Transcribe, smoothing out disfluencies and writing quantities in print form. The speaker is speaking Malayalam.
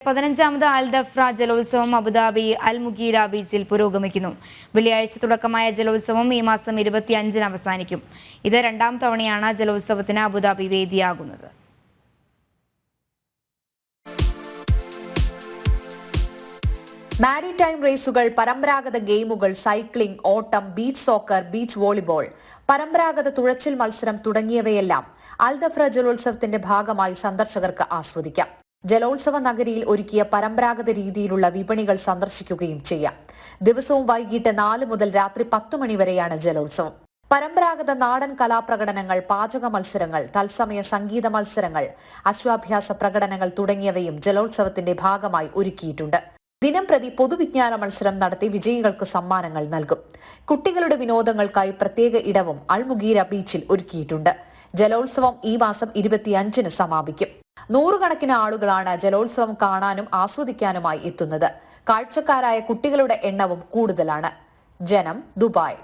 15ാമത് അൽദഫ്ര ജലോത്സവം അബുദാബി അൽ മുഗീര ബീച്ചിൽ പുരോഗമിക്കുന്നു. വെള്ളിയാഴ്ച തുടക്കമായ ജലോത്സവം ഈ മാസം 25-ന് അവസാനിക്കും. ഇത് രണ്ടാം തവണയാണ് ജലോത്സവത്തിന് അബുദാബി വേദിയാകുന്നത്. മാരിടൈം റേസുകൾ, പരമ്പരാഗത ഗെയിമുകൾ, സൈക്ലിംഗ്, ഓട്ടം, ബീച്ച് സോക്കർ, ബീച്ച് വോളിബോൾ, പരമ്പരാഗത തുഴച്ചിൽ മത്സരം തുടങ്ങിയവയെല്ലാം അൽദഫ്ര ജലോത്സവത്തിന്റെ ഭാഗമായി സന്ദർശകർക്ക് ആസ്വദിക്കാം. ജലോത്സവ നഗരിയിൽ ഒരുക്കിയ പരമ്പരാഗത രീതിയിലുള്ള വിപണികൾ സന്ദർശിക്കുകയും ചെയ്യാം. ദിവസവും വൈകിട്ട് 4 മുതൽ രാത്രി 10 മണി വരെയാണ് ജലോത്സവം. പരമ്പരാഗത നാടൻ കലാപ്രകടനങ്ങൾ, പാചക മത്സരങ്ങൾ, തത്സമയ സംഗീത മത്സരങ്ങൾ, അശ്വാഭ്യാസ പ്രകടനങ്ങൾ തുടങ്ങിയവയും ജലോത്സവത്തിന്റെ ഭാഗമായി ഒരുക്കിയിട്ടുണ്ട്. ദിനം പ്രതി പൊതുവിജ്ഞാന മത്സരം നടത്തി വിജയികൾക്ക് സമ്മാനങ്ങൾ നൽകും. കുട്ടികളുടെ വിനോദങ്ങൾക്കായി പ്രത്യേക ഇടവും അൽ മുഗീര ബീച്ചിൽ ഒരുക്കിയിട്ടുണ്ട്. ജലോത്സവം ഈ മാസം 25-ന് സമാപിക്കും. 100 കണക്കിന് ആളുകളാണ് ജലോത്സവം കാണാനും ആസ്വദിക്കാനുമായി എത്തുന്നത്. കാഴ്ചക്കാരായ കുട്ടികളുടെ എണ്ണവും കൂടുതലാണ്. ജനം, ദുബായ്.